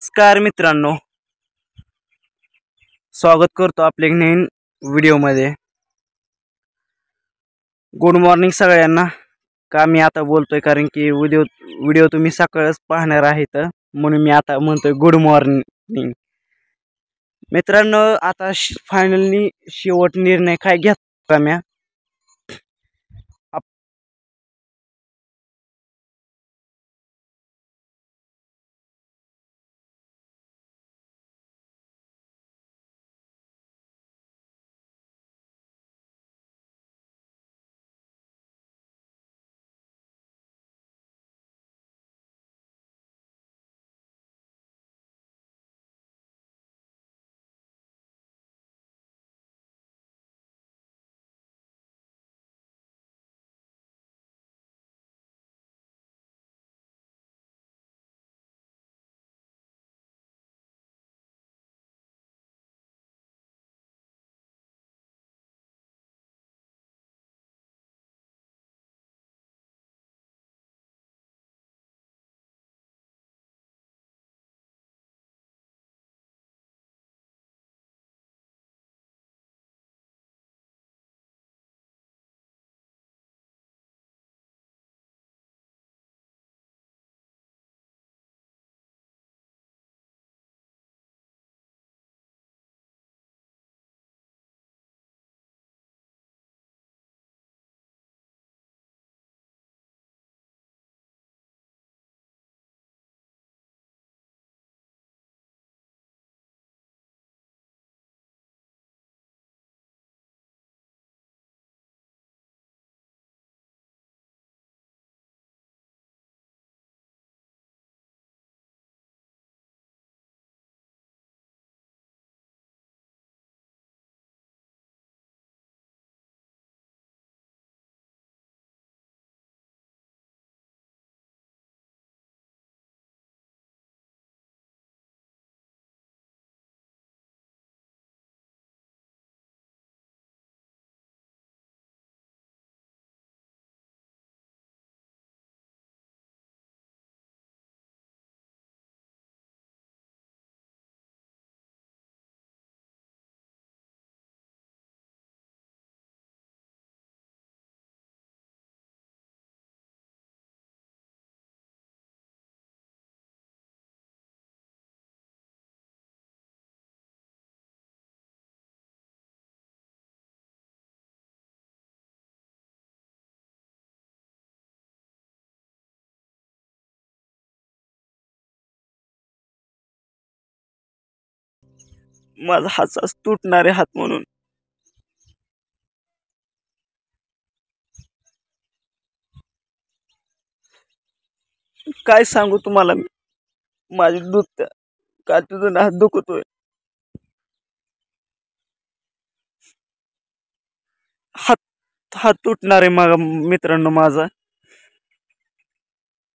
नमस्कार मित्रांनो, स्वागत करतो आपल्या नवीन व्हिडिओमध्ये। गुड मॉर्निंग सगळ्यांना। का मी आता बोलतोय कारण की व्हिडिओ तुम्ही सकाळच पाहणार आहेत, म्हणून मी आता म्हणतोय गुड मॉर्निंग। मित्रांनो, आता फायनली शेवट निर्णय काय घेतला मी। माझा हात तुटणारे हात म्हणून काय सांगू तुम्हाला। माझी दुखत का तुझं हात दुखतोय। हात तुटणार आहे माझा मित्रांनो माझा।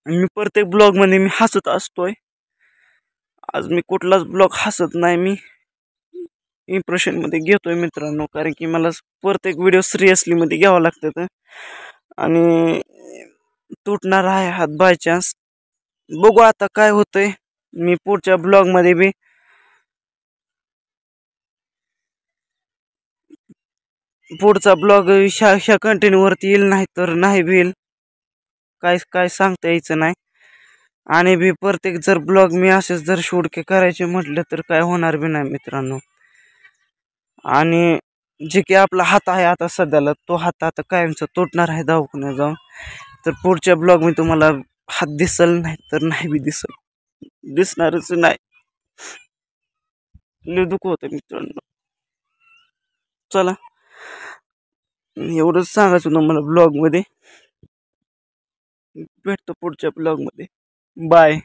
मी प्रत्येक ब्लॉग मध्ये मी हसत असतोय। आज मी कुठलाच ब्लॉग हसत नाही, मी इम्प्रेशन मध्ये घेतोय मित्रांनो, कारण की मला प्रत्येक व्हिडिओ सिरियसली मध्ये घ्यावा लागतं। आणि तुटणार आहे हात बाय चान्स। बघू आता काय होतंय। मी पुढच्या ब्लॉग मध्ये बी पुढचा ब्लॉग ह्या कंटिन्यू वरती येईल, नाही तर नाही येईल, काय सांगता यायचं नाही। आणि बी प्रत्येक जर ब्लॉग मी असेच जर शूट करायचे म्हटलं तर काय होणार बी नाही मित्रांनो। आणि जे की आपला हात आहे आता सध्याला, तो हात आता कायमचा तुटणार आहे दवाखान्यात जाऊन। तर पुढच्या ब्लॉग मी तुम्हाला हात दिसल, नाही तर नाही बी दिसणारच नाही। लय दुःख होतं मित्रांनो। चला, एवढंच सांगायचं तुम्हाला ब्लॉग मध्ये। भेटतो पुढच्या ब्लॉग मध्ये। बाय।